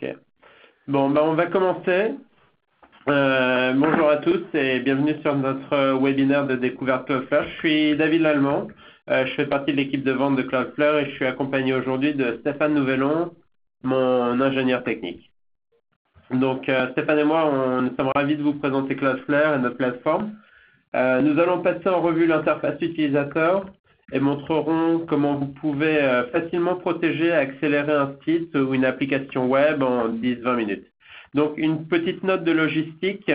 Ok. Bon, on va commencer. Bonjour à tous et bienvenue sur notre webinaire de découverte Cloudflare. Je suis David Lallemand, je fais partie de l'équipe de vente de Cloudflare et je suis accompagné aujourd'hui de Stéphane Nouvelon, mon ingénieur technique. Donc Stéphane et moi, nous sommes ravis de vous présenter Cloudflare et notre plateforme. Nous allons passer en revue l'interface utilisateur et montrerons comment vous pouvez facilement protéger et accélérer un site ou une application web en 10-20 minutes. Donc, une petite note de logistique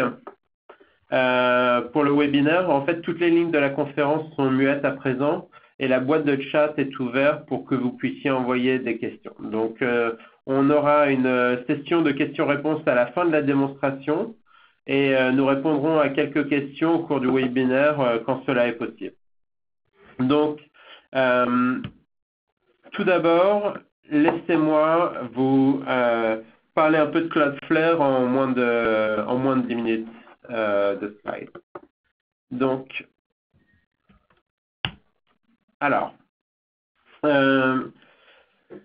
pour le webinaire. En fait, toutes les lignes de la conférence sont muettes à présent et la boîte de chat est ouverte pour que vous puissiez envoyer des questions. Donc, on aura une session de questions-réponses à la fin de la démonstration et nous répondrons à quelques questions au cours du webinaire quand cela est possible. Donc, tout d'abord, laissez-moi vous parler un peu de Cloudflare en moins de 10 minutes de slide. Donc,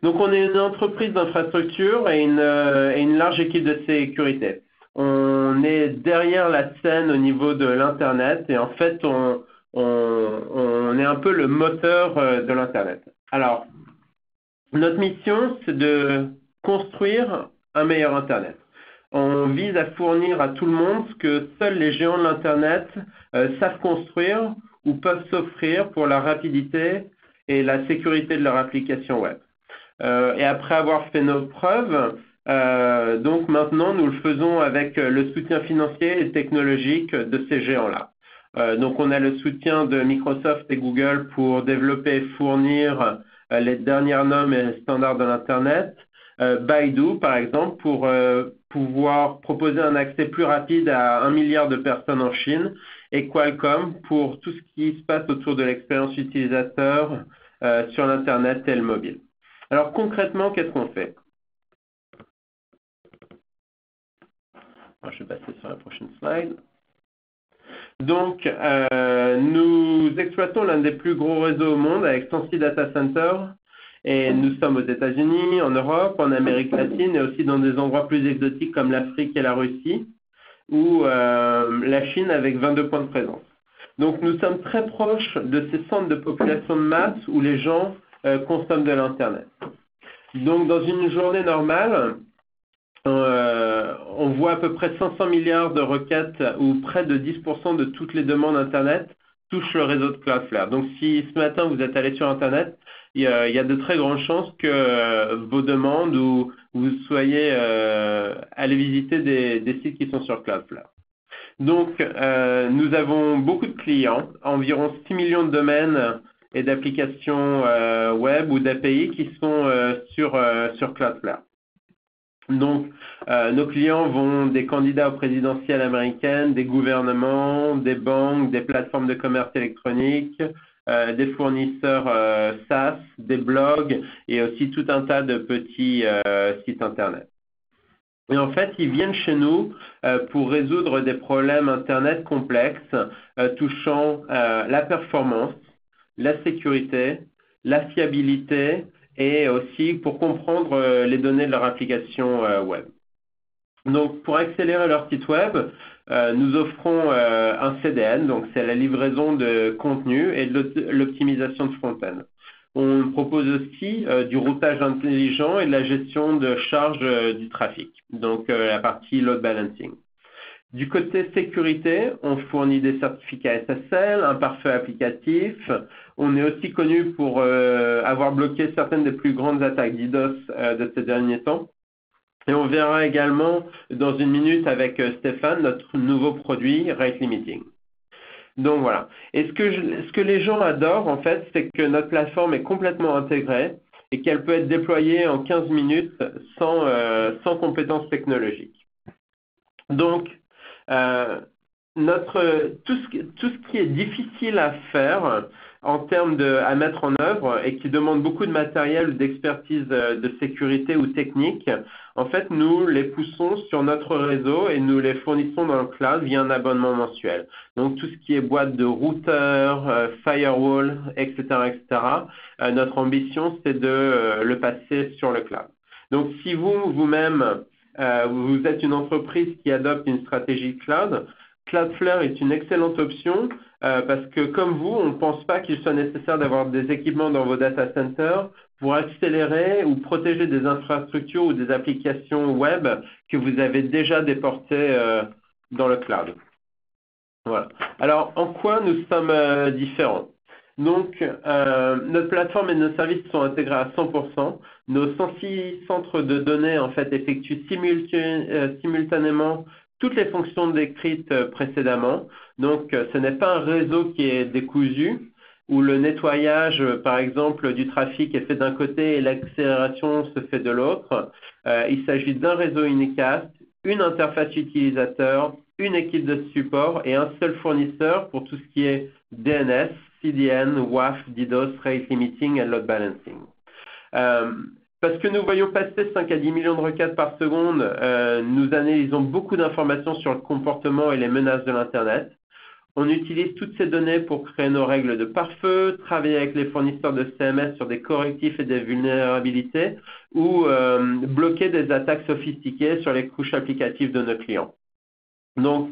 on est une entreprise d'infrastructure et une large équipe de sécurité. On est derrière la scène au niveau de l'Internet et en fait, on est un peu le moteur de l'Internet. Alors, notre mission, c'est de construire un meilleur Internet. On vise à fournir à tout le monde ce que seuls les géants de l'Internet savent construire ou peuvent s'offrir pour la rapidité et la sécurité de leur application web. Et après avoir fait nos preuves, donc maintenant nous le faisons avec le soutien financier et technologique de ces géants-là. Donc on a le soutien de Microsoft et Google pour développer et fournir les dernières normes et standards de l'Internet. Baidu, par exemple, pour pouvoir proposer un accès plus rapide à 1 milliard de personnes en Chine, et Qualcomm pour tout ce qui se passe autour de l'expérience utilisateur sur l'Internet et le mobile. Alors concrètement, qu'est-ce qu'on fait? Je vais passer sur la prochaine slide. Donc, nous exploitons l'un des plus gros réseaux au monde avec 106 data centers et nous sommes aux États-Unis, en Europe, en Amérique latine et aussi dans des endroits plus exotiques comme l'Afrique et la Russie ou la Chine avec 22 points de présence. Donc, nous sommes très proches de ces centres de population de masse où les gens consomment de l'Internet. Donc, dans une journée normale, on voit à peu près 500 milliards de requêtes où près de 10% de toutes les demandes Internet touchent le réseau de Cloudflare. Donc si ce matin vous êtes allé sur Internet, il y a de très grandes chances que vos demandes ou vous soyez allé visiter des sites qui sont sur Cloudflare. Donc nous avons beaucoup de clients, environ 6 millions de domaines et d'applications web ou d'API qui sont sur Cloudflare. Donc, nos clients vont des candidats aux présidentielles américaines, des gouvernements, des banques, des plateformes de commerce électronique, des fournisseurs SaaS, des blogs et aussi tout un tas de petits sites Internet. Et en fait, ils viennent chez nous pour résoudre des problèmes Internet complexes touchant la performance, la sécurité, la fiabilité, et aussi pour comprendre les données de leur application web. Donc, pour accélérer leur site web, nous offrons un CDN, donc c'est la livraison de contenu et de l'optimisation de front-end. On propose aussi du routage intelligent et de la gestion de charge du trafic, donc la partie load balancing. Du côté sécurité, on fournit des certificats SSL, un pare-feu applicatif. On est aussi connu pour avoir bloqué certaines des plus grandes attaques DDoS de ces derniers temps. Et on verra également dans une minute avec Stéphane notre nouveau produit, Rate Limiting. Donc voilà. Et ce que les gens adorent, en fait, c'est que notre plateforme est complètement intégrée et qu'elle peut être déployée en 15 minutes sans compétences technologiques. Donc, tout ce qui est difficile à faire en termes à mettre en œuvre et qui demande beaucoup de matériel ou d'expertise de sécurité ou technique, en fait, nous les poussons sur notre réseau et nous les fournissons dans le cloud via un abonnement mensuel. Donc, tout ce qui est boîte de routeur, firewall, etc., etc., notre ambition, c'est de le passer sur le cloud. Donc, si vous-même, vous êtes une entreprise qui adopte une stratégie cloud, Cloudflare est une excellente option parce que comme vous, on ne pense pas qu'il soit nécessaire d'avoir des équipements dans vos data centers pour accélérer ou protéger des infrastructures ou des applications web que vous avez déjà déportées dans le cloud. Voilà. Alors, en quoi nous sommes différents? Donc, notre plateforme et nos services sont intégrés à 100%. Nos 106 centres de données, en fait, effectuent simultanément toutes les fonctions décrites précédemment. Donc, ce n'est pas un réseau qui est décousu, où le nettoyage, par exemple, du trafic est fait d'un côté et l'accélération se fait de l'autre. Il s'agit d'un réseau unicast, une interface utilisateur, une équipe de support et un seul fournisseur pour tout ce qui est DNS, CDN, WAF, DDoS, rate limiting et load balancing. Parce que nous voyons passer 5 à 10 millions de requêtes par seconde, nous analysons beaucoup d'informations sur le comportement et les menaces de l'Internet. On utilise toutes ces données pour créer nos règles de pare-feu, travailler avec les fournisseurs de CMS sur des correctifs et des vulnérabilités ou bloquer des attaques sophistiquées sur les couches applicatives de nos clients. Donc,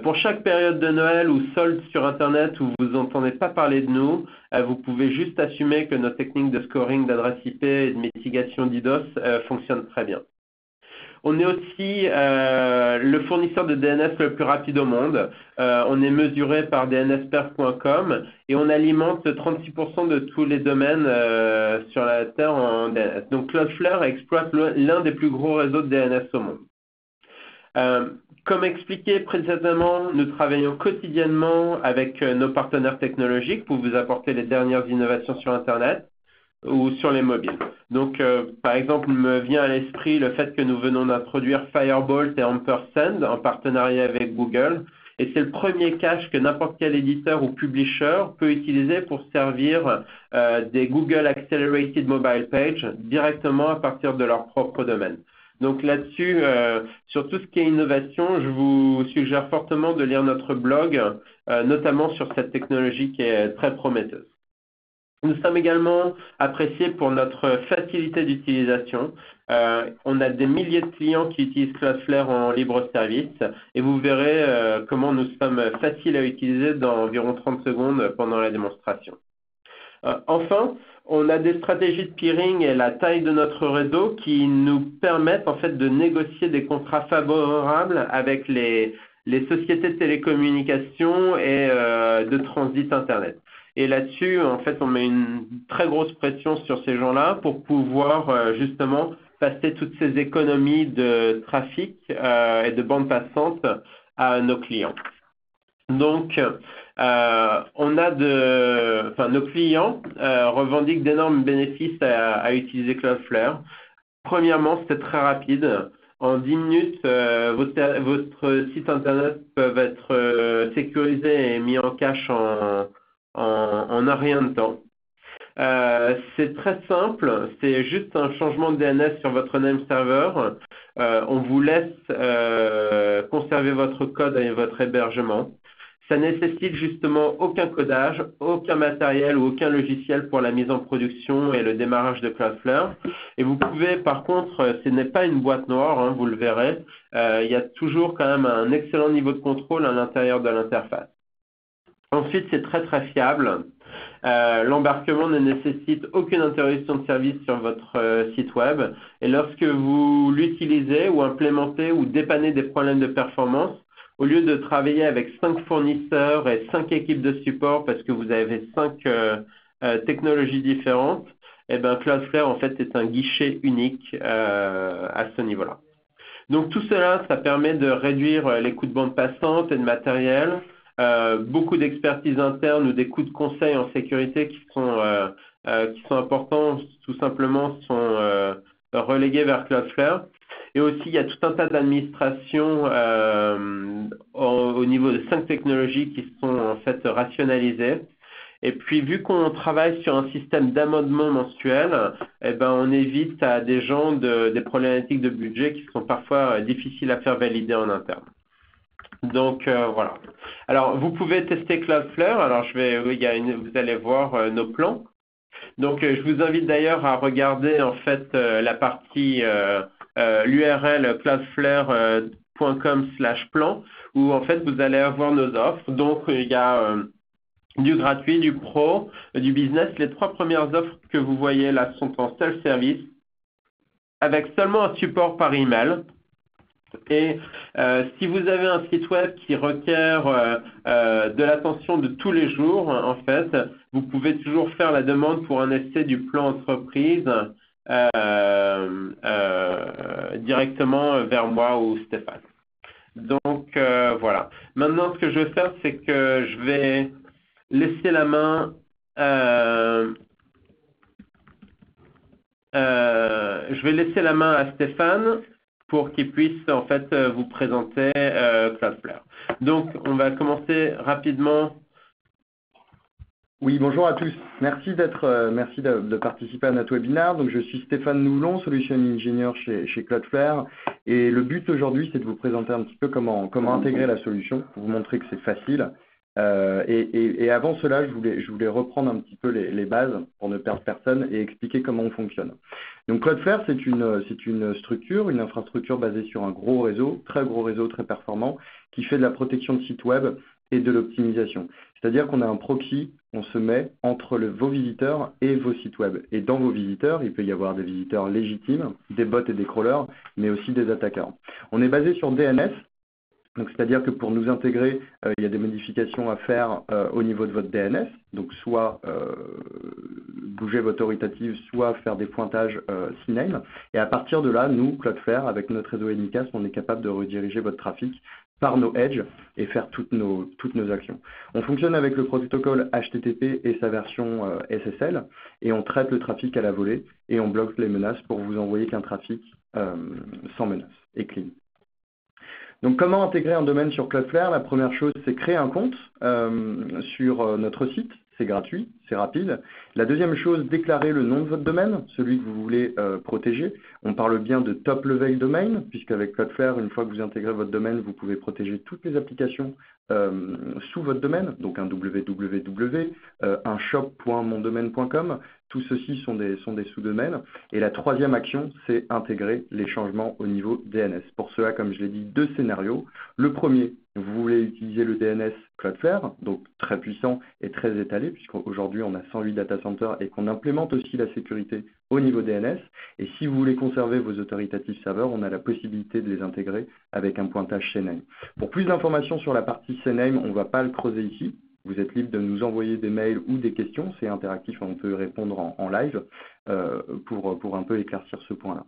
pour chaque période de Noël ou solde sur Internet où vous n'entendez pas parler de nous, vous pouvez juste assumer que nos techniques de scoring d'adresse IP et de mitigation DDoS fonctionnent très bien. On est aussi le fournisseur de DNS le plus rapide au monde. On est mesuré par dnsperf.com et on alimente 36% de tous les domaines sur la Terre en DNS. Donc, Cloudflare exploite l'un des plus gros réseaux de DNS au monde. Comme expliqué précédemment, nous travaillons quotidiennement avec nos partenaires technologiques pour vous apporter les dernières innovations sur Internet ou sur les mobiles. Donc, par exemple, me vient à l'esprit le fait que nous venons d'introduire Firebolt et Ampersand en partenariat avec Google. Et c'est le premier cache que n'importe quel éditeur ou publisher peut utiliser pour servir des Google Accelerated Mobile Page directement à partir de leur propre domaine. Donc là-dessus, sur tout ce qui est innovation, je vous suggère fortement de lire notre blog, notamment sur cette technologie qui est très prometteuse. Nous sommes également appréciés pour notre facilité d'utilisation. On a des milliers de clients qui utilisent Cloudflare en libre service et vous verrez comment nous sommes faciles à utiliser dans environ 30 secondes pendant la démonstration. Enfin, on a des stratégies de peering et la taille de notre réseau qui nous permettent en fait de négocier des contrats favorables avec les sociétés de télécommunications et de transit Internet. Et là-dessus, en fait, on met une très grosse pression sur ces gens-là pour pouvoir justement passer toutes ces économies de trafic et de bande passante à nos clients. Donc, nos clients revendiquent d'énormes bénéfices à utiliser Cloudflare. Premièrement, c'est très rapide. En 10 minutes, votre site internet peut être sécurisé et mis en cache en un rien de temps. C'est très simple, c'est juste un changement de DNS sur votre name server. On vous laisse conserver votre code et votre hébergement. Ça nécessite justement aucun codage, aucun matériel ou aucun logiciel pour la mise en production et le démarrage de Cloudflare. Et vous pouvez, par contre, ce n'est pas une boîte noire, hein, vous le verrez, il y a toujours quand même un excellent niveau de contrôle à l'intérieur de l'interface. Ensuite, c'est très très fiable. L'embarquement ne nécessite aucune interruption de service sur votre site web. Et lorsque vous l'utilisez ou implémentez ou dépannez des problèmes de performance, au lieu de travailler avec 5 fournisseurs et 5 équipes de support parce que vous avez 5 technologies différentes, eh ben Cloudflare en fait est un guichet unique à ce niveau-là. Donc tout cela, ça permet de réduire les coûts de bande passante et de matériel, beaucoup d'expertise interne ou des coûts de conseil en sécurité qui sont importants, tout simplement sont relégués vers Cloudflare. Et aussi, il y a tout un tas d'administrations au niveau de 5 technologies qui sont en fait rationalisées. Et puis, vu qu'on travaille sur un système d'amendement mensuel, eh ben, on évite à des gens des problématiques de budget qui sont parfois difficiles à faire valider en interne. Donc, voilà. Alors, vous pouvez tester Cloudflare. Alors, vous allez voir nos plans. Donc, je vous invite d'ailleurs à regarder en fait la partie l'URL cloudflare.com/plan où en fait vous allez avoir nos offres. Donc, il y a du gratuit, du pro, du business. Les 3 premières offres que vous voyez là sont en self-service avec seulement un support par email. Et si vous avez un site web qui requiert de l'attention de tous les jours, en fait, vous pouvez toujours faire la demande pour un essai du plan entreprise directement vers moi ou Stéphane. Donc voilà. Maintenant, ce que je vais faire, c'est que je vais laisser la main à Stéphane pour qu'il puisse en fait vous présenter Cloudflare. Donc, on va commencer rapidement. Oui, bonjour à tous. Merci de participer à notre webinaire. Donc, je suis Stéphane Noulon, Solution Engineer chez Cloudflare. Et le but aujourd'hui, c'est de vous présenter un petit peu comment intégrer la solution, pour vous montrer que c'est facile. Et avant cela, je voulais reprendre un petit peu les bases pour ne perdre personne et expliquer comment on fonctionne. Donc Cloudflare, c'est une structure, une infrastructure basée sur un gros réseau, très performant, qui fait de la protection de sites web et de l'optimisation. C'est-à-dire qu'on a un proxy, on se met entre vos visiteurs et vos sites web. Et dans vos visiteurs, il peut y avoir des visiteurs légitimes, des bots et des crawlers, mais aussi des attaquants. On est basé sur DNS. Donc, c'est-à-dire que pour nous intégrer, il y a des modifications à faire au niveau de votre DNS. Donc, soit bouger votre autoritative, soit faire des pointages CNAME. Et à partir de là, nous, Cloudflare, avec notre réseau Anycast, on est capable de rediriger votre trafic par nos edges et faire toutes nos actions. On fonctionne avec le protocole HTTP et sa version SSL. Et on traite le trafic à la volée et on bloque les menaces pour vous envoyer qu'un trafic sans menace et clean. Donc, comment intégrer un domaine sur Cloudflare? La première chose, c'est créer un compte sur notre site. C'est gratuit, c'est rapide. La deuxième chose, déclarer le nom de votre domaine, celui que vous voulez protéger. On parle bien de top level domain, puisqu'avec Cloudflare, une fois que vous intégrez votre domaine, vous pouvez protéger toutes les applications sous votre domaine, donc un www, un shop.mondomaine.com. Tout ceci sont des sous-domaines. Et la troisième action, c'est intégrer les changements au niveau DNS. Pour cela, comme je l'ai dit, 2 scénarios. Le premier, vous voulez utiliser le DNS Cloudflare, donc très puissant et très étalé, puisqu'aujourd'hui on a 108 data centers et qu'on implémente aussi la sécurité au niveau DNS. Et si vous voulez conserver vos authoritative serveurs, on a la possibilité de les intégrer avec un pointage CNAME. Pour plus d'informations sur la partie CNAME, on ne va pas le creuser ici. Vous êtes libre de nous envoyer des mails ou des questions, c'est interactif, on peut répondre en live pour un peu éclaircir ce point-là.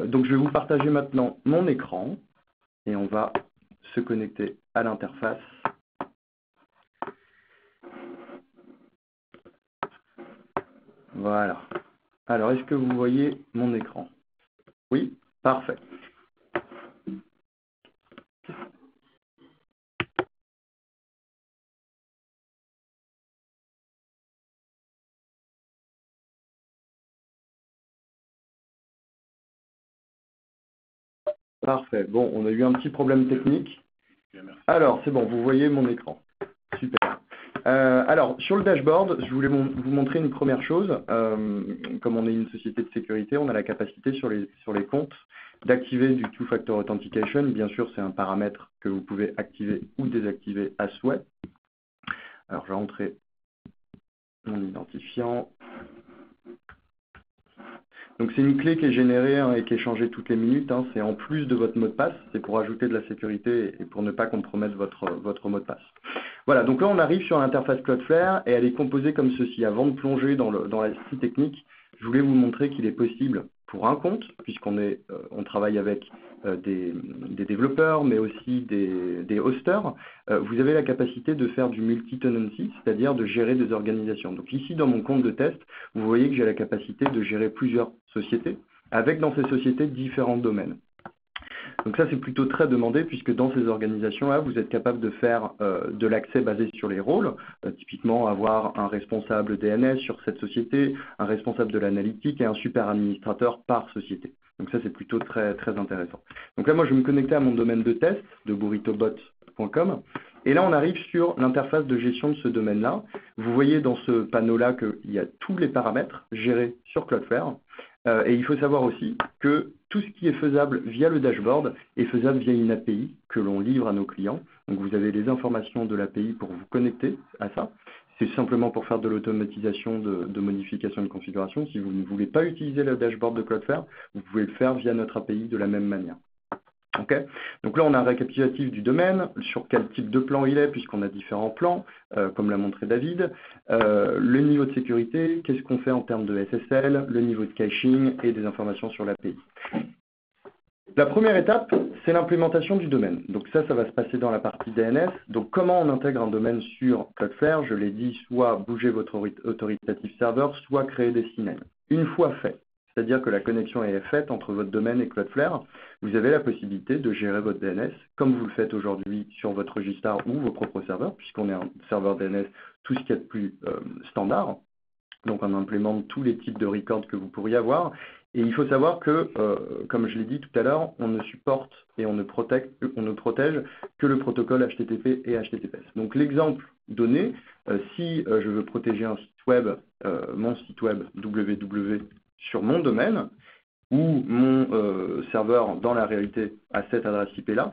Donc je vais vous partager maintenant mon écran et on va se connecter à l'interface. Voilà. Alors, est-ce que vous voyez mon écran? Oui? Parfait. Parfait. Bon, on a eu un petit problème technique. Alors, c'est bon, vous voyez mon écran. Super. Alors, sur le dashboard, je voulais vous montrer une première chose. Comme on est une société de sécurité, on a la capacité sur les comptes d'activer du two-factor authentication. Bien sûr, c'est un paramètre que vous pouvez activer ou désactiver à souhait. Alors, je vais rentrer mon identifiant. Donc c'est une clé qui est générée et qui est changée toutes les minutes. C'est en plus de votre mot de passe. C'est pour ajouter de la sécurité et pour ne pas compromettre votre mot de passe. Voilà, donc là on arrive sur l'interface Cloudflare et elle est composée comme ceci. Avant de plonger dans la partie technique, je voulais vous montrer qu'il est possible pour un compte, puisqu'on travaille avec des développeurs, mais aussi des hosters, vous avez la capacité de faire du multi-tenancy, c'est-à-dire de gérer des organisations. Donc ici, dans mon compte de test, vous voyez que j'ai la capacité de gérer plusieurs sociétés, avec dans ces sociétés différents domaines. Donc ça, c'est plutôt très demandé, puisque dans ces organisations-là, vous êtes capable de faire de l'accès basé sur les rôles, typiquement avoir un responsable DNS sur cette société, un responsable de l'analytique et un super administrateur par société. Donc ça, c'est plutôt très, très intéressant. Donc là, moi, je vais me connecter à mon domaine de test de burritobot.com Et là, on arrive sur l'interface de gestion de ce domaine-là. Vous voyez dans ce panneau-là qu'il y a tous les paramètres gérés sur Cloudflare. Et il faut savoir aussi que tout ce qui est faisable via le dashboard est faisable via une API que l'on livre à nos clients. Donc vous avez les informations de l'API pour vous connecter à ça. C'est simplement pour faire de l'automatisation de modification de configuration. Si vous ne voulez pas utiliser le dashboard de Cloudflare, vous pouvez le faire via notre API de la même manière. Okay. Donc là, on a un récapitulatif du domaine, sur quel type de plan il est, puisqu'on a différents plans, comme l'a montré David, le niveau de sécurité, qu'est-ce qu'on fait en termes de SSL, le niveau de caching et des informations sur l'API. La première étape, c'est l'implémentation du domaine. Donc ça va se passer dans la partie DNS. Donc comment on intègre un domaine sur Cloudflare? Je l'ai dit, soit bouger votre autoritative serveur, soit créer des CNAME. Une fois fait, c'est-à-dire que la connexion est faite entre votre domaine et Cloudflare, vous avez la possibilité de gérer votre DNS comme vous le faites aujourd'hui sur votre Registar ou vos propres serveurs, puisqu'on est un serveur DNS, tout ce qu'il y a de plus standard. Donc on implémente tous les types de records que vous pourriez avoir. Et il faut savoir que, comme je l'ai dit tout à l'heure, on ne supporte et on ne protège que le protocole HTTP et HTTPS. Donc l'exemple donné, si je veux protéger un site web, mon site web www sur mon domaine, ou mon serveur dans la réalité à cette adresse IP-là,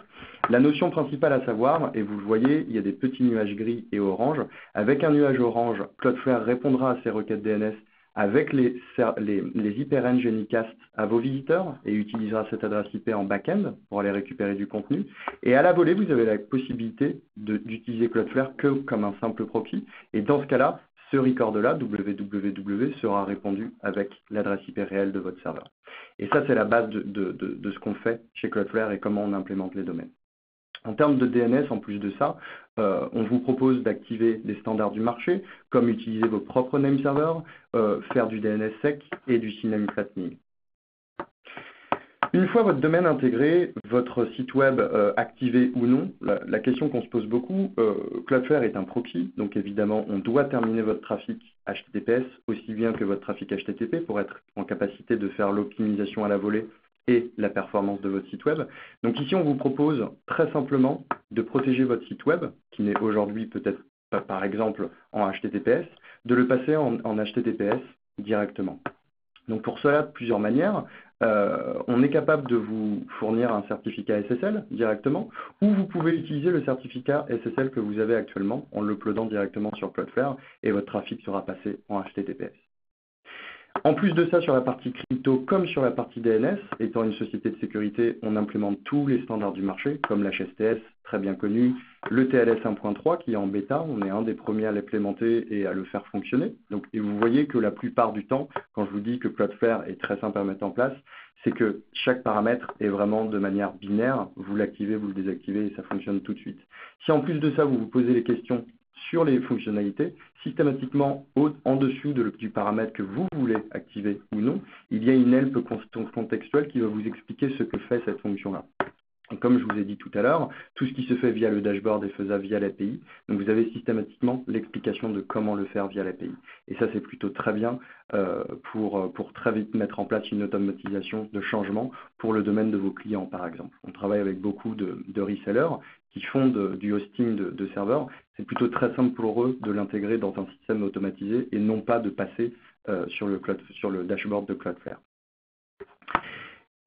la notion principale à savoir, et vous le voyez, il y a des petits nuages gris et orange. Avec un nuage orange, Cloudflare répondra à ces requêtes DNS avec les IP-range Anycast à vos visiteurs et utilisera cette adresse IP en back-end pour aller récupérer du contenu. Et à la volée, vous avez la possibilité d'utiliser Cloudflare que comme un simple proxy. Et dans ce cas-là, ce record-là, www, sera répondu avec l'adresse IP réelle de votre serveur. Et ça, c'est la base de ce qu'on fait chez Cloudflare et comment on implémente les domaines. En termes de DNS, en plus de ça, on vous propose d'activer des standards du marché, comme utiliser vos propres name servers, faire du DNS sec et du CNAME flattening. Une fois votre domaine intégré, votre site web activé ou non, la question qu'on se pose beaucoup, Cloudflare est un proxy, donc évidemment on doit terminer votre trafic HTTPS aussi bien que votre trafic HTTP pour être en capacité de faire l'optimisation à la volée et la performance de votre site web. Donc ici on vous propose très simplement de protéger votre site web, qui n'est aujourd'hui peut-être pas par exemple en HTTPS, de le passer en HTTPS directement. Donc pour cela, de plusieurs manières. On est capable de vous fournir un certificat SSL directement, ou vous pouvez utiliser le certificat SSL que vous avez actuellement en l'uploadant directement sur Cloudflare et votre trafic sera passé en HTTPS. En plus de ça, sur la partie crypto comme sur la partie DNS, étant une société de sécurité, on implémente tous les standards du marché, comme l'HSTS, très bien connu, le TLS 1.3 qui est en bêta, on est un des premiers à l'implémenter et à le faire fonctionner. Donc, et vous voyez que la plupart du temps, quand je vous dis que Cloudflare est très simple à mettre en place, c'est que chaque paramètre est vraiment de manière binaire, vous l'activez, vous le désactivez et ça fonctionne tout de suite. Si en plus de ça, vous vous posez les questions sur les fonctionnalités, systématiquement en dessous du paramètre que vous voulez activer ou non, il y a une help contextuelle qui va vous expliquer ce que fait cette fonction-là. Et comme je vous ai dit tout à l'heure, tout ce qui se fait via le dashboard est faisable via l'API. Donc vous avez systématiquement l'explication de comment le faire via l'API. Et ça, c'est plutôt très bien pour très vite mettre en place une automatisation de changement pour le domaine de vos clients, par exemple. On travaille avec beaucoup de resellers qui font du hosting de serveurs. C'est plutôt très simple pour eux de l'intégrer dans un système automatisé et non pas de passer sur le dashboard de Cloudflare.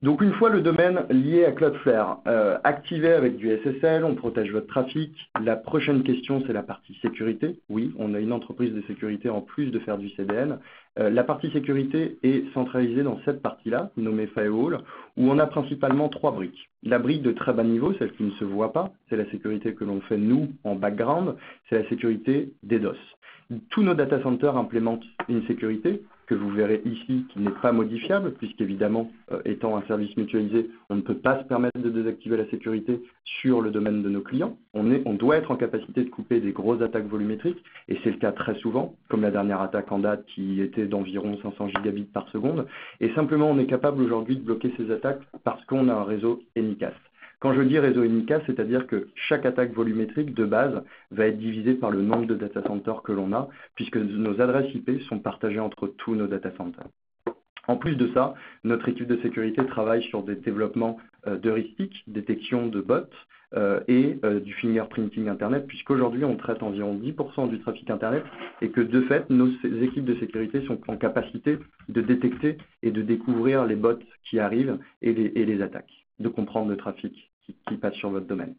Donc une fois le domaine lié à Cloudflare activé avec du SSL, on protège votre trafic. La prochaine question, c'est la partie sécurité. Oui, on a une entreprise de sécurité en plus de faire du CDN. La partie sécurité est centralisée dans cette partie-là, nommée Firewall, où on a principalement 3 briques. La brique de très bas niveau, celle qui ne se voit pas, c'est la sécurité que l'on fait nous en background, c'est la sécurité DDoS. Tous nos data centers implémentent une sécurité que vous verrez ici qui n'est pas modifiable, puisqu'évidemment, étant un service mutualisé, on ne peut pas se permettre de désactiver la sécurité sur le domaine de nos clients. On doit être en capacité de couper des grosses attaques volumétriques, et c'est le cas très souvent, comme la dernière attaque en date qui était d'environ 500 gigabits par seconde. Et simplement, on est capable aujourd'hui de bloquer ces attaques parce qu'on a un réseau Anycast. Quand je dis réseau Anycast, c'est-à-dire que chaque attaque volumétrique de base va être divisée par le nombre de data centers que l'on a, puisque nos adresses IP sont partagées entre tous nos data centers. En plus de ça, notre équipe de sécurité travaille sur des développements d'heuristiques, détection de bots et du fingerprinting Internet, puisqu'aujourd'hui on traite environ 10% du trafic Internet et que de fait, nos équipes de sécurité sont en capacité de détecter et de découvrir les bots qui arrivent et les attaques, de comprendre le trafic qui passe sur votre domaine.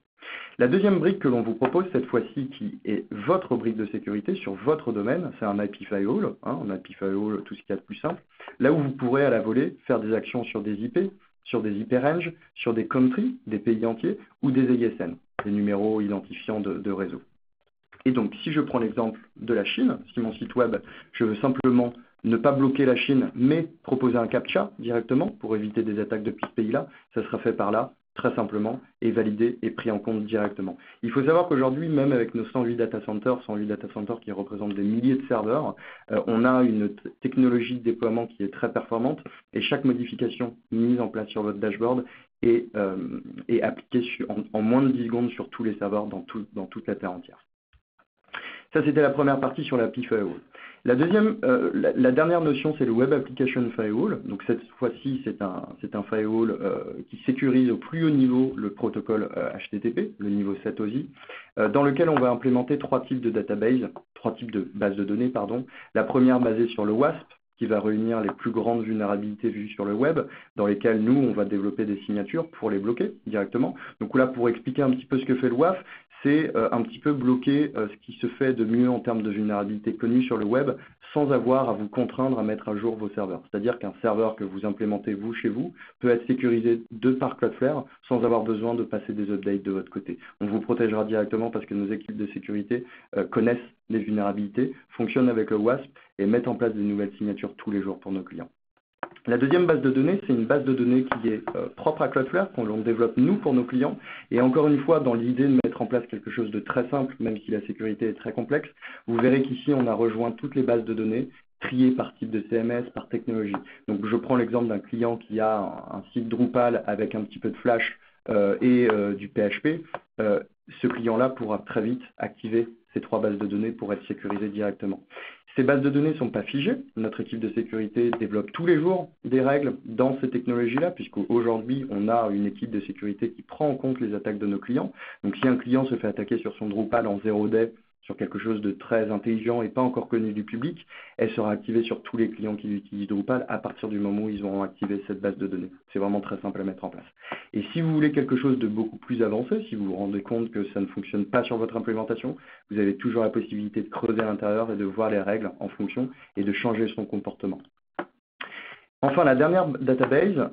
La deuxième brique que l'on vous propose cette fois-ci, qui est votre brique de sécurité sur votre domaine, c'est un IP Firewall, un IP Firewall, tout ce qu'il y a de plus simple, là où vous pourrez à la volée faire des actions sur des IP, sur des IP range, sur des countries, des pays entiers, ou des ISN, des numéros identifiants de réseau. Et donc, si je prends l'exemple de la Chine, si mon site web, je veux simplement ne pas bloquer la Chine, mais proposer un CAPTCHA directement pour éviter des attaques depuis ce pays-là, ça sera fait par là, très simplement, et validé et pris en compte directement. Il faut savoir qu'aujourd'hui, même avec nos 108 data centers qui représentent des milliers de serveurs, on a une technologie de déploiement qui est très performante et chaque modification mise en place sur votre dashboard est appliquée en moins de 10 secondes sur tous les serveurs dans toute la Terre entière. Ça, c'était la première partie sur l'API Firewall. La dernière notion, c'est le Web Application Firewall. Donc cette fois-ci, c'est un firewall qui sécurise au plus haut niveau le protocole HTTP, le niveau 7 OSI, dans lequel on va implémenter trois types de bases de données, pardon. La première basée sur le WASP, qui va réunir les plus grandes vulnérabilités vues sur le web, dans lesquelles nous, on va développer des signatures pour les bloquer directement. Donc là, pour expliquer un petit peu ce que fait le WAF, c'est un petit peu bloquer ce qui se fait de mieux en termes de vulnérabilité connue sur le web, sans avoir à vous contraindre à mettre à jour vos serveurs. C'est-à-dire qu'un serveur que vous implémentez vous chez vous peut être sécurisé par Cloudflare sans avoir besoin de passer des updates de votre côté. On vous protégera directement parce que nos équipes de sécurité connaissent les vulnérabilités, fonctionnent avec le WASP et mettent en place des nouvelles signatures tous les jours pour nos clients. La deuxième base de données, c'est une base de données qui est propre à Cloudflare, qu'on développe nous pour nos clients. Et encore une fois, dans l'idée de mettre en place quelque chose de très simple, même si la sécurité est très complexe, vous verrez qu'ici, on a rejoint toutes les bases de données, triées par type de CMS, par technologie. Donc je prends l'exemple d'un client qui a un site Drupal avec un petit peu de Flash et du PHP. Ce client-là pourra très vite activer ces trois bases de données pour être sécurisé directement. Ces bases de données ne sont pas figées. Notre équipe de sécurité développe tous les jours des règles dans ces technologies-là, puisqu'aujourd'hui, on a une équipe de sécurité qui prend en compte les attaques de nos clients. Donc, si un client se fait attaquer sur son Drupal en 0 day, sur quelque chose de très intelligent et pas encore connu du public, elle sera activée sur tous les clients qui utilisent Drupal à partir du moment où ils auront activé cette base de données. C'est vraiment très simple à mettre en place. Et si vous voulez quelque chose de beaucoup plus avancé, si vous vous rendez compte que ça ne fonctionne pas sur votre implémentation, vous avez toujours la possibilité de creuser à l'intérieur et de voir les règles en fonction et de changer son comportement. Enfin, la dernière database,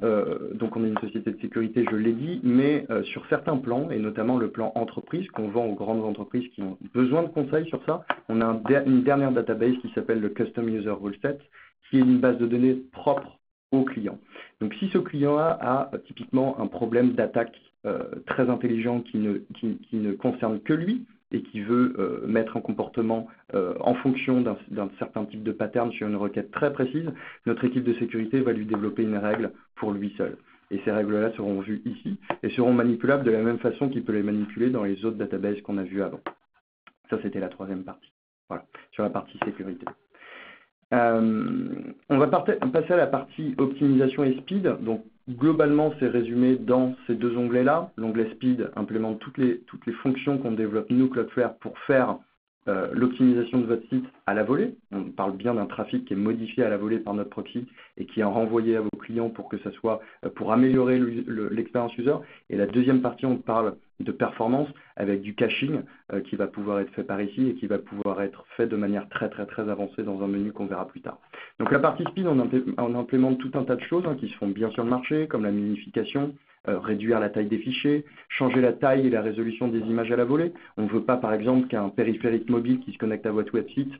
donc on est une société de sécurité, je l'ai dit, mais sur certains plans, et notamment le plan entreprise, qu'on vend aux grandes entreprises qui ont besoin de conseils sur ça, on a une dernière database qui s'appelle le Custom User Rule Set, qui est une base de données propre au client. Donc si ce client-là a typiquement un problème d'attaque très intelligent qui ne concerne que lui, et qui veut mettre un comportement en fonction d'un certain type de pattern sur une requête très précise, notre équipe de sécurité va lui développer une règle pour lui seul. Et ces règles-là seront vues ici et seront manipulables de la même façon qu'il peut les manipuler dans les autres databases qu'on a vues avant. Ça, c'était la troisième partie. Voilà, sur la partie sécurité. On va passer à la partie optimisation et speed. Donc, globalement, c'est résumé dans ces deux onglets-là. L'onglet Speed implémente toutes les fonctions qu'on développe nous, Cloudflare, pour faire l'optimisation de votre site à la volée. On parle bien d'un trafic qui est modifié à la volée par notre proxy et qui est renvoyé à vos clients pour que ça soit pour améliorer l'expérience user. Et la deuxième partie, on parle de performance avec du caching qui va pouvoir être fait par ici et qui va pouvoir être fait de manière très avancée dans un menu qu'on verra plus tard. Donc la partie speed, on implémente tout un tas de choses qui se font bien sur le marché, comme la minification, réduire la taille des fichiers, changer la taille et la résolution des images à la volée. On ne veut pas, par exemple, qu'un périphérique mobile qui se connecte à votre website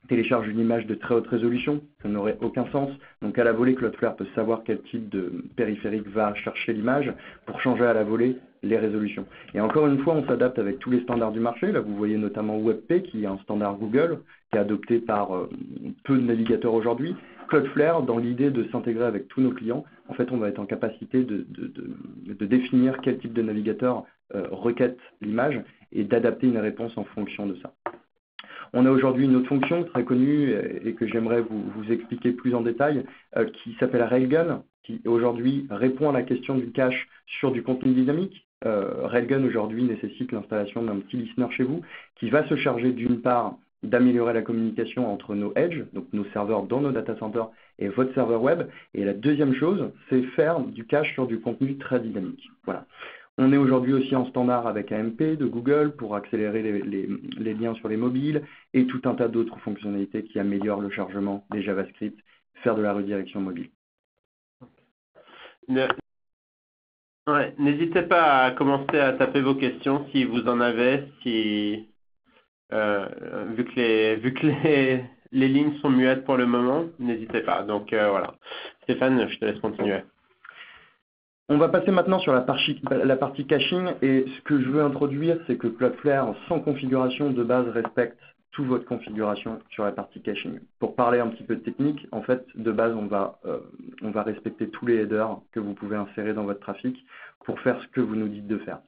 télécharge une image de très haute résolution, ça n'aurait aucun sens. Donc à la volée, Cloudflare peut savoir quel type de périphérique va chercher l'image pour changer à la volée les résolutions. Et encore une fois, on s'adapte avec tous les standards du marché. Là, vous voyez notamment WebP, qui est un standard Google, qui est adopté par peu de navigateurs aujourd'hui. Cloudflare, dans l'idée de s'intégrer avec tous nos clients, en fait, on va être en capacité de définir quel type de navigateur requête l'image et d'adapter une réponse en fonction de ça. On a aujourd'hui une autre fonction très connue et que j'aimerais vous expliquer plus en détail, qui s'appelle Railgun, qui aujourd'hui répond à la question du cache sur du contenu dynamique. Railgun aujourd'hui nécessite l'installation d'un petit listener chez vous qui va se charger d'une part d'améliorer la communication entre nos edge, donc nos serveurs dans nos data centers et votre serveur web. Et la deuxième chose, c'est faire du cache sur du contenu très dynamique. Voilà. On est aujourd'hui aussi en standard avec AMP de Google pour accélérer les liens sur les mobiles et tout un tas d'autres fonctionnalités qui améliorent le chargement des JavaScript, faire de la redirection mobile. Ouais, n'hésitez pas à commencer à taper vos questions si vous en avez, vu que les lignes sont muettes pour le moment, n'hésitez pas. Donc voilà. Stéphane, je te laisse continuer. On va passer maintenant sur la partie caching et ce que je veux introduire, c'est que Cloudflare, sans configuration de base, respecte toute votre configuration sur la partie caching. Pour parler un petit peu de technique, en fait, de base, on va respecter tous les headers que vous pouvez insérer dans votre trafic pour faire ce que vous nous dites de faire.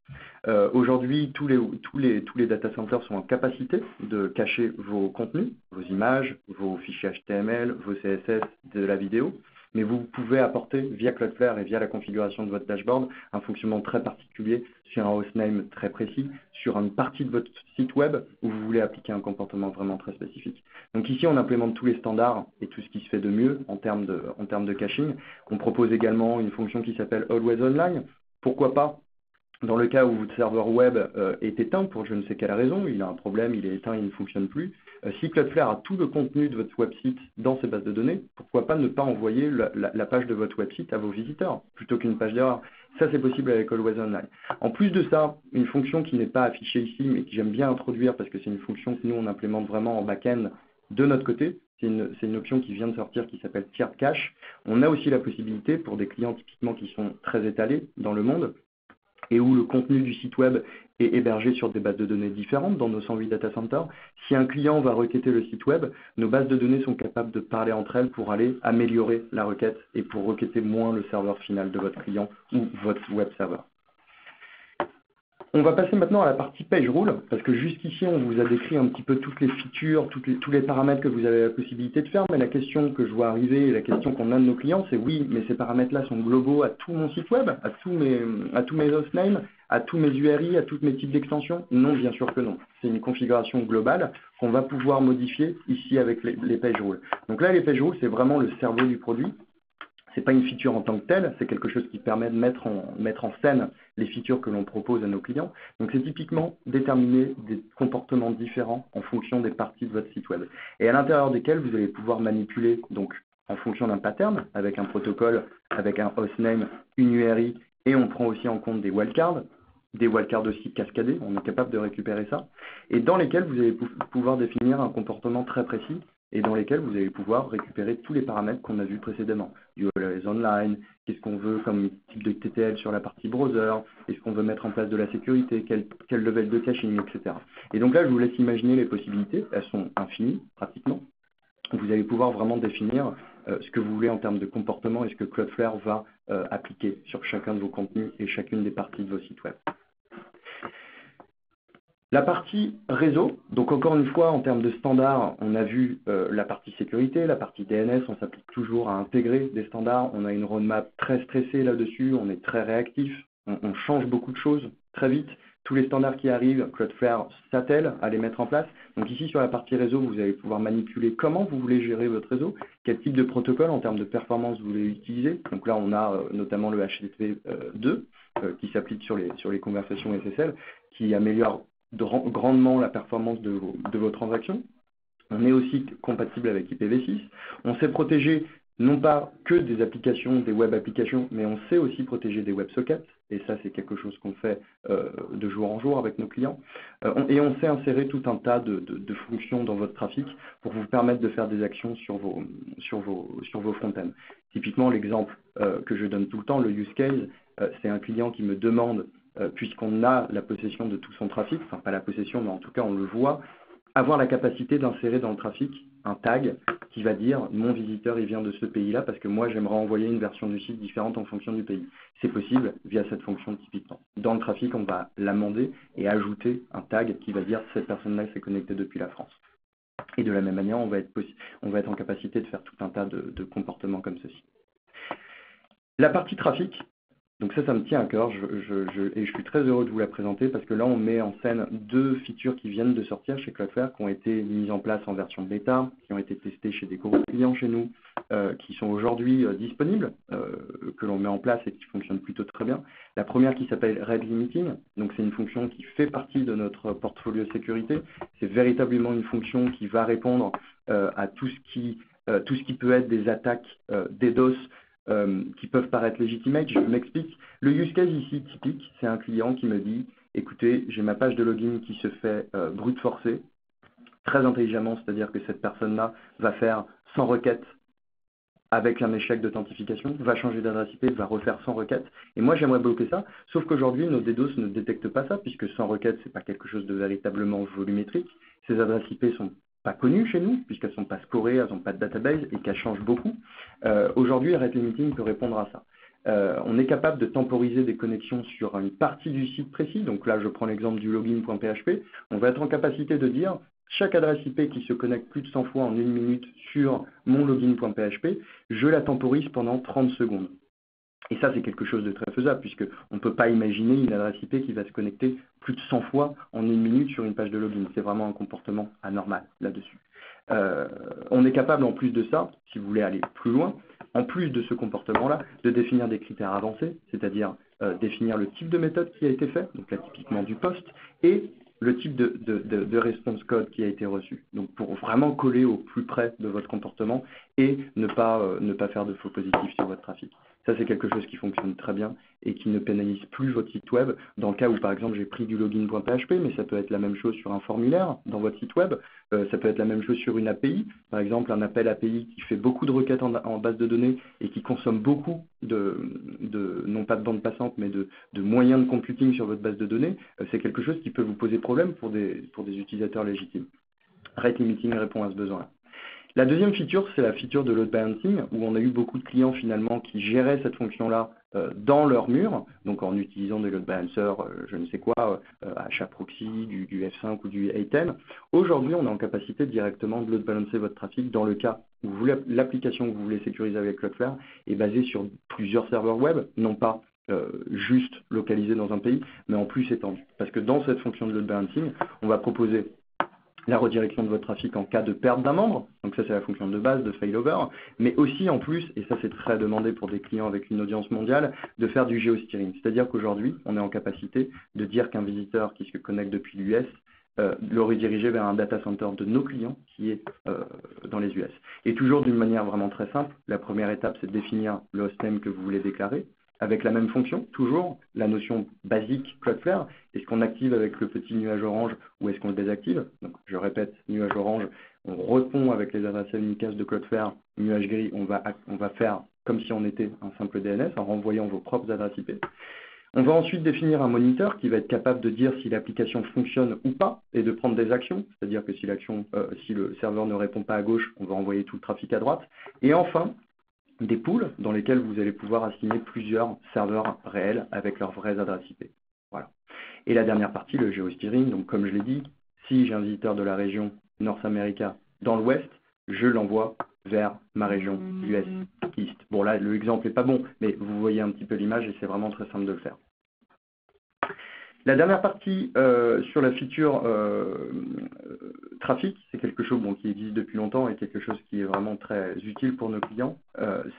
Aujourd'hui, tous les data centers sont en capacité de cacher vos contenus, vos images, vos fichiers HTML, vos CSS, de la vidéo. Mais vous pouvez apporter via Cloudflare et via la configuration de votre dashboard un fonctionnement très particulier sur un hostname très précis, sur une partie de votre site web où vous voulez appliquer un comportement vraiment très spécifique. Donc ici, on implémente tous les standards et tout ce qui se fait de mieux en termes de caching. On propose également une fonction qui s'appelle Always Online. Pourquoi pas? Dans le cas où votre serveur web est éteint pour je ne sais quelle raison, il a un problème, il est éteint, il ne fonctionne plus, si Cloudflare a tout le contenu de votre website dans ses bases de données, pourquoi pas ne pas envoyer la page de votre website à vos visiteurs plutôt qu'une page d'erreur. Ça, c'est possible avec Always Online. En plus de ça, une fonction qui n'est pas affichée ici, mais que j'aime bien introduire parce que c'est une fonction que nous, on implémente vraiment en back-end de notre côté. C'est une option qui vient de sortir qui s'appelle Tiered Cache. On a aussi la possibilité, pour des clients typiquement qui sont très étalés dans le monde, et où le contenu du site web est hébergé sur des bases de données différentes dans nos 108 data centers. Si un client va requêter le site web, nos bases de données sont capables de parler entre elles pour aller améliorer la requête et pour requêter moins le serveur final de votre client ou votre web serveur. On va passer maintenant à la partie page rule, parce que jusqu'ici, on vous a décrit un petit peu toutes les features, tous les paramètres que vous avez la possibilité de faire, mais la question que je vois arriver et la question qu'on a de nos clients, c'est oui, mais ces paramètres-là sont globaux à tout mon site web, à tous mes hostnames, à tous mes URI, à tous mes types d'extensions? Non, bien sûr que non. C'est une configuration globale qu'on va pouvoir modifier ici avec les page rules. Donc là, les page rules, c'est vraiment le cerveau du produit. Ce n'est pas une feature en tant que telle, c'est quelque chose qui permet de mettre en scène les features que l'on propose à nos clients. Donc c'est typiquement déterminer des comportements différents en fonction des parties de votre site web. Et à l'intérieur desquels vous allez pouvoir manipuler, donc en fonction d'un pattern, avec un protocole, avec un hostname, une URI, et on prend aussi en compte des wildcards aussi cascadés, on est capable de récupérer ça, et dans lesquels vous allez pouvoir définir un comportement très précis et dans lesquels vous allez pouvoir récupérer tous les paramètres qu'on a vus précédemment. Du Always Online, qu'est-ce qu'on veut comme type de TTL sur la partie browser, est-ce qu'on veut mettre en place de la sécurité, quel level de caching, etc. Et donc là, je vous laisse imaginer les possibilités, elles sont infinies pratiquement. Vous allez pouvoir vraiment définir ce que vous voulez en termes de comportement et ce que Cloudflare va appliquer sur chacun de vos contenus et chacune des parties de vos sites web. La partie réseau, donc encore une fois, en termes de standards, on a vu la partie sécurité, la partie DNS, on s'applique toujours à intégrer des standards, on a une roadmap très stressée là-dessus, on est très réactif, on change beaucoup de choses très vite. Tous les standards qui arrivent, Cloudflare s'attelle à les mettre en place. Donc ici, sur la partie réseau, vous allez pouvoir manipuler comment vous voulez gérer votre réseau, quel type de protocole en termes de performance vous voulez utiliser. Donc là, on a notamment le HTTP2 qui s'applique sur les conversations SSL, qui améliore grandement la performance de vos transactions. On est aussi compatible avec IPv6. On sait protéger non pas que des applications, des web applications, mais on sait aussi protéger des WebSockets. Et ça, c'est quelque chose qu'on fait de jour en jour avec nos clients. Et on sait insérer tout un tas de fonctions dans votre trafic pour vous permettre de faire des actions sur vos front-ends. Typiquement, l'exemple que je donne tout le temps, le use case, c'est un client qui me demande puisqu'on a la possession de tout son trafic, enfin pas la possession, mais en tout cas on le voit, avoir la capacité d'insérer dans le trafic un tag qui va dire mon visiteur il vient de ce pays-là parce que moi j'aimerais envoyer une version du site différente en fonction du pays. C'est possible via cette fonction typiquement. Dans le trafic, on va l'amender et ajouter un tag qui va dire cette personne-là s'est connectée depuis la France. Et de la même manière, on va être en capacité de faire tout un tas de comportements comme ceci. La partie trafic, donc ça me tient à cœur et je suis très heureux de vous la présenter parce que là, on met en scène deux features qui viennent de sortir chez Cloudflare, qui ont été mises en place en version bêta, qui ont été testées chez des gros clients chez nous, qui sont aujourd'hui disponibles, que l'on met en place et qui fonctionnent plutôt très bien. La première qui s'appelle Rate Limiting, donc c'est une fonction qui fait partie de notre portfolio sécurité. C'est véritablement une fonction qui va répondre à tout ce qui peut être des attaques DDoS, qui peuvent paraître legitimate. Je m'explique. Le use case ici typique, c'est un client qui me dit, écoutez, j'ai ma page de login qui se fait brute forcer, très intelligemment, c'est-à-dire que cette personne-là va faire 100 requêtes avec un échec d'authentification, va changer d'adresse IP, va refaire 100 requêtes. Et moi, j'aimerais bloquer ça, sauf qu'aujourd'hui, nos DDoS ne détectent pas ça, puisque 100 requêtes, c'est pas quelque chose de véritablement volumétrique. Ces adresses IP sont pas connues chez nous, puisqu'elles sont pas scorées, elles n'ont pas de database et qu'elles changent beaucoup. Aujourd'hui, Rate Limiting peut répondre à ça. On est capable de temporiser des connexions sur une partie du site précis. Donc là, je prends l'exemple du login.php. On va être en capacité de dire chaque adresse IP qui se connecte plus de 100 fois en 1 minute sur mon login.php, je la temporise pendant 30 secondes. Et ça, c'est quelque chose de très faisable, puisqu'on ne peut pas imaginer une adresse IP qui va se connecter plus de 100 fois en 1 minute sur une page de login. C'est vraiment un comportement anormal là-dessus. On est capable, en plus de ça, si vous voulez aller plus loin, en plus de ce comportement-là, de définir des critères avancés, c'est-à-dire définir le type de méthode qui a été fait, donc là typiquement du post, et le type de response code qui a été reçu. Donc pour vraiment coller au plus près de votre comportement et ne pas faire de faux positifs sur votre trafic. Ça, c'est quelque chose qui fonctionne très bien et qui ne pénalise plus votre site web. Dans le cas où, par exemple, j'ai pris du login.php, mais ça peut être la même chose sur un formulaire dans votre site web. Ça peut être la même chose sur une API. Par exemple, un appel API qui fait beaucoup de requêtes en base de données et qui consomme beaucoup non pas de bande passante, mais de moyens de computing sur votre base de données. C'est quelque chose qui peut vous poser problème pour des utilisateurs légitimes. Rate Limiting répond à ce besoin-là. La deuxième feature, c'est la feature de load balancing, où on a eu beaucoup de clients finalement qui géraient cette fonction-là dans leur mur, donc en utilisant des load balancers, je ne sais quoi, HAProxy, du F5 ou du A10. Aujourd'hui, on est en capacité directement de load balancer votre trafic dans le cas où l'application que vous voulez sécuriser avec Cloudflare est basée sur plusieurs serveurs web, non pas juste localisés dans un pays, mais en plus étendu. Parce que dans cette fonction de load balancing, on va proposer la redirection de votre trafic en cas de perte d'un membre, donc ça c'est la fonction de base de failover, mais aussi en plus, et ça c'est très demandé pour des clients avec une audience mondiale, de faire du géosteering. C'est-à-dire qu'aujourd'hui, on est en capacité de dire qu'un visiteur qui se connecte depuis l'US le rediriger vers un data center de nos clients qui est dans les US. Et toujours d'une manière vraiment très simple, la première étape c'est de définir le hostname que vous voulez déclarer, avec la même fonction, toujours, la notion basique Cloudflare, est-ce qu'on active avec le petit nuage orange ou est-ce qu'on le désactive? Donc, je répète, nuage orange, on répond avec les adresses unicast de Cloudflare, nuage gris, on va faire comme si on était un simple DNS en renvoyant vos propres adresses IP. On va ensuite définir un moniteur qui va être capable de dire si l'application fonctionne ou pas et de prendre des actions, c'est-à-dire que si le serveur ne répond pas à gauche, on va envoyer tout le trafic à droite. Et enfin, des pools dans lesquels vous allez pouvoir assigner plusieurs serveurs réels avec leurs vraies adresses IP. Voilà. Et la dernière partie, le géosteering, donc comme je l'ai dit, si j'ai un visiteur de la région North America dans l'ouest, je l'envoie vers ma région US East. Bon là, l'exemple n'est pas bon, mais vous voyez un petit peu l'image et c'est vraiment très simple de le faire. La dernière partie sur la feature trafic, c'est quelque chose qui existe depuis longtemps et quelque chose qui est vraiment très utile pour nos clients.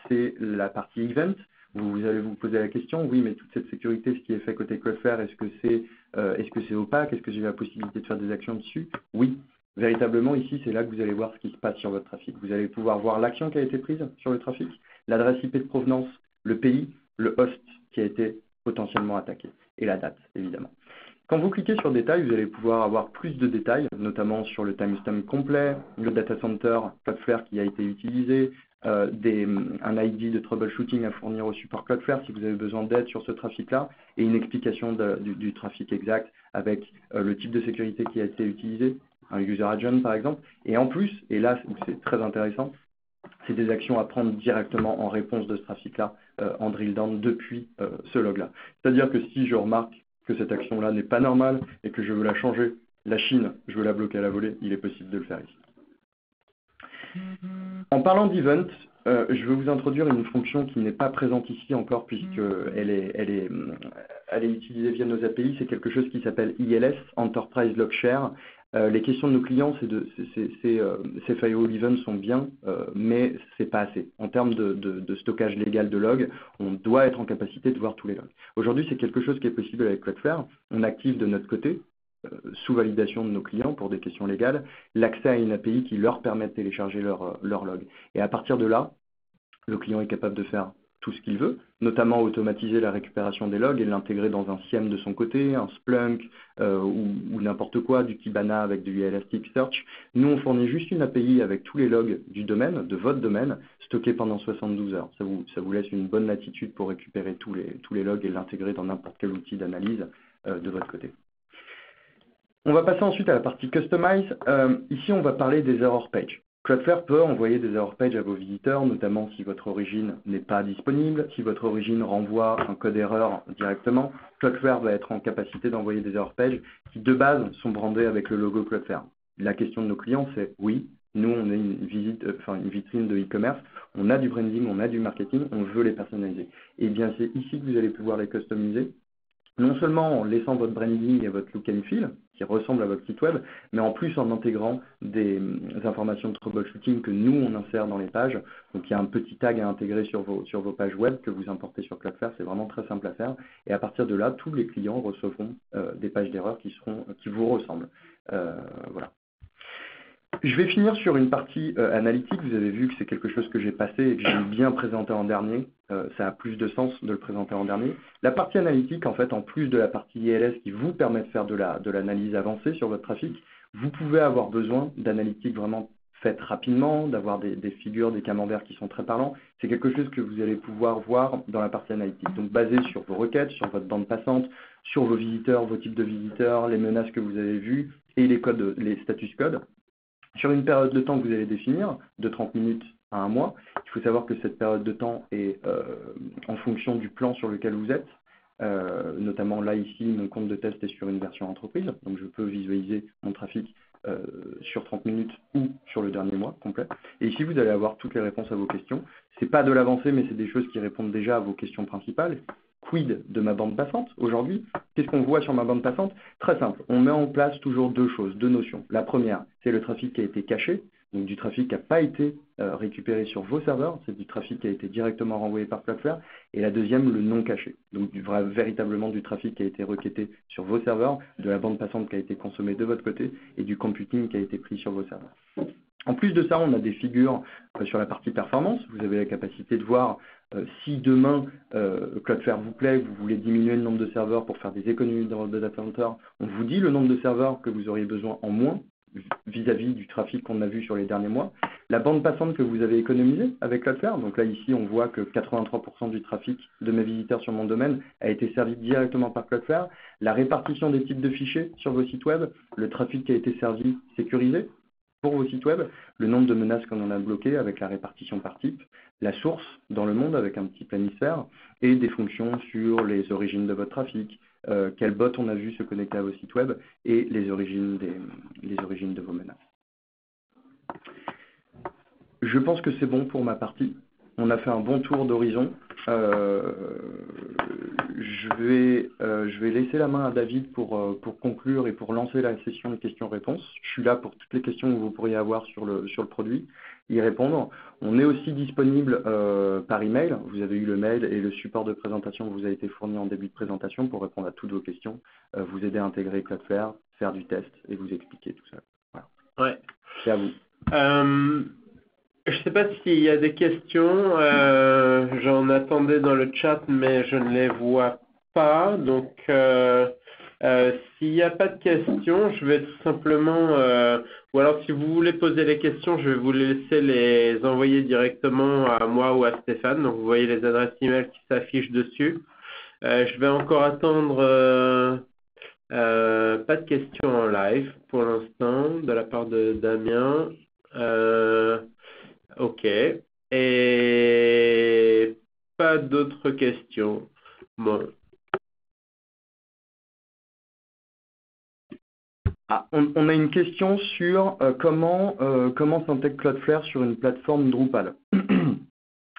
C'est la partie event. Vous allez vous poser la question, oui, mais toute cette sécurité, ce qui est fait côté Cloudflare, est-ce que c'est opaque? Est-ce que j'ai la possibilité de faire des actions dessus? Oui. Véritablement, ici, c'est là que vous allez voir ce qui se passe sur votre trafic. Vous allez pouvoir voir l'action qui a été prise sur le trafic, l'adresse IP de provenance, le pays, le host qui a été potentiellement attaqué et la date, évidemment. Quand vous cliquez sur détails, vous allez pouvoir avoir plus de détails, notamment sur le timestamp complet, le data center Cloudflare qui a été utilisé, un ID de troubleshooting à fournir au support Cloudflare si vous avez besoin d'aide sur ce trafic-là, et une explication du trafic exact avec le type de sécurité qui a été utilisé, un user agent par exemple. Et en plus, et là c'est très intéressant, c'est des actions à prendre directement en réponse de ce trafic-là, en drill down depuis ce log-là. C'est-à-dire que si je remarque que cette action-là n'est pas normale et que je veux la changer, la Chine, je veux la bloquer à la volée, il est possible de le faire ici. En parlant d'event, je vais vous introduire une fonction qui n'est pas présente ici encore puisque elle est utilisée via nos API. C'est quelque chose qui s'appelle ILS, Enterprise Log Share. Les questions de nos clients, ces firewall events sont bien, mais c'est pas assez. En termes de stockage légal de logs, on doit être en capacité de voir tous les logs. Aujourd'hui, c'est quelque chose qui est possible avec Cloudflare. On active de notre côté, sous validation de nos clients pour des questions légales, l'accès à une API qui leur permet de télécharger leur log. Et à partir de là, le client est capable de faire tout ce qu'il veut, notamment automatiser la récupération des logs et l'intégrer dans un SIEM de son côté, un Splunk ou n'importe quoi, du Kibana avec du Elasticsearch. Nous, on fournit juste une API avec tous les logs du domaine, de votre domaine, stockés pendant 72 heures. Ça vous laisse une bonne latitude pour récupérer tous les logs et l'intégrer dans n'importe quel outil d'analyse de votre côté. On va passer ensuite à la partie Customize. Ici, on va parler des error pages. Cloudflare peut envoyer des error pages à vos visiteurs, notamment si votre origine n'est pas disponible, si votre origine renvoie un code erreur directement. Cloudflare va être en capacité d'envoyer des error pages qui, de base, sont brandées avec le logo Cloudflare. La question de nos clients, c'est oui, nous, on est une vitrine de e-commerce, on a du branding, on a du marketing, on veut les personnaliser. Et bien, c'est ici que vous allez pouvoir les customiser. Non seulement en laissant votre branding et votre look and feel, qui ressemble à votre site web, mais en plus en intégrant des informations de troubleshooting que nous, on insère dans les pages. Donc il y a un petit tag à intégrer sur vos pages web que vous importez sur Cloudflare, c'est vraiment très simple à faire. Et à partir de là, tous les clients recevront des pages d'erreur qui vous ressemblent. Voilà. Je vais finir sur une partie analytique. Vous avez vu que c'est quelque chose que j'ai passé et que j'ai bien présenté en dernier. Ça a plus de sens de le présenter en dernier. La partie analytique, en fait, en plus de la partie ILS qui vous permet de faire de l'analyse avancée sur votre trafic, vous pouvez avoir besoin d'analytiques vraiment faites rapidement, d'avoir des figures, des camemberts qui sont très parlants. C'est quelque chose que vous allez pouvoir voir dans la partie analytique. Donc basé sur vos requêtes, sur votre bande passante, sur vos visiteurs, vos types de visiteurs, les menaces que vous avez vues et les status codes. Sur une période de temps que vous allez définir, de 30 minutes à un mois, il faut savoir que cette période de temps est en fonction du plan sur lequel vous êtes. Notamment là, ici, mon compte de test est sur une version entreprise, donc je peux visualiser mon trafic sur 30 minutes ou sur le dernier mois complet. Et ici, vous allez avoir toutes les réponses à vos questions. Ce n'est pas de l'avancée, mais c'est des choses qui répondent déjà à vos questions principales. Quid de ma bande passante aujourd'hui? Qu'est-ce qu'on voit sur ma bande passante? Très simple, on met en place toujours deux choses, deux notions. La première, c'est le trafic qui a été caché, donc du trafic qui n'a pas été récupéré sur vos serveurs, c'est du trafic qui a été directement renvoyé par Cloudflare. Et la deuxième, le non caché, donc véritablement du trafic qui a été requêté sur vos serveurs, de la bande passante qui a été consommée de votre côté et du computing qui a été pris sur vos serveurs. En plus de ça, on a des figures sur la partie performance. Vous avez la capacité de voir si demain Cloudflare vous plaît, vous voulez diminuer le nombre de serveurs pour faire des économies dans votre data center, on vous dit le nombre de serveurs que vous auriez besoin en moins vis-à-vis du trafic qu'on a vu sur les derniers mois. La bande passante que vous avez économisée avec Cloudflare, donc là ici on voit que 83% du trafic de mes visiteurs sur mon domaine a été servi directement par Cloudflare. La répartition des types de fichiers sur vos sites web, le trafic qui a été servi sécurisé pour vos sites web, le nombre de menaces qu'on en a bloquées avec la répartition par type, la source dans le monde avec un petit planisphère et des fonctions sur les origines de votre trafic, quel bot on a vu se connecter à vos sites web et les origines de vos menaces. Je pense que c'est bon pour ma partie. On a fait un bon tour d'horizon. Je vais laisser la main à David pour conclure et pour lancer la session de questions-réponses. Je suis là pour toutes les questions que vous pourriez avoir sur le produit, y répondre. On est aussi disponible par email. Vous avez eu le mail et le support de présentation vous a été fourni en début de présentation pour répondre à toutes vos questions, vous aider à intégrer Cloudflare, faire du test et vous expliquer tout ça. Voilà. Ouais. C'est à vous. Je ne sais pas s'il y a des questions. J'en attendais dans le chat, mais je ne les vois pas. Donc, s'il n'y a pas de questions, je vais tout simplement... ou alors, si vous voulez poser les questions, je vais vous laisser les envoyer directement à moi ou à Stéphane. Donc, vous voyez les adresses email qui s'affichent dessus. Je vais encore attendre... pas de questions en live pour l'instant de la part de Damien. Ok. Et pas d'autres questions. Bon. On a une question sur comment s'intègre Cloudflare sur une plateforme Drupal.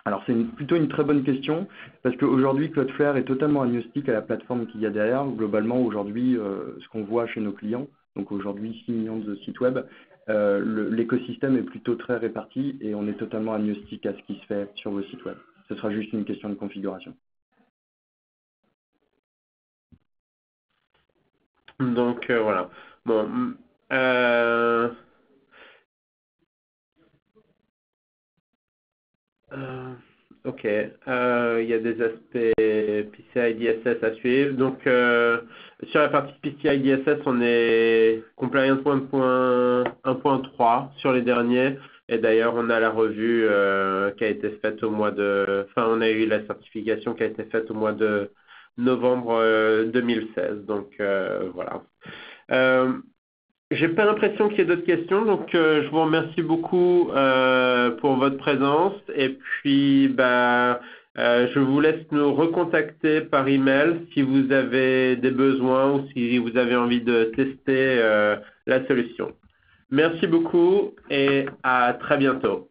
Alors c'est plutôt une très bonne question parce qu'aujourd'hui Cloudflare est totalement agnostique à la plateforme qu'il y a derrière. Globalement aujourd'hui ce qu'on voit chez nos clients, donc aujourd'hui 6 millions de sites web, l'écosystème est plutôt très réparti et on est totalement agnostique à ce qui se fait sur vos sites web. Ce sera juste une question de configuration. Donc voilà. Bon, euh, ok. Il y a des aspects PCI DSS à suivre. Donc sur la partie PCI DSS, on est compliance 1.3 sur les derniers. Et d'ailleurs, on a la revue qui a été faite au mois de... Enfin, on a eu la certification qui a été faite au mois de novembre 2016. Donc voilà. J'ai pas l'impression qu'il y ait d'autres questions, donc je vous remercie beaucoup pour votre présence et puis je vous laisse nous recontacter par email si vous avez des besoins ou si vous avez envie de tester la solution. Merci beaucoup et à très bientôt.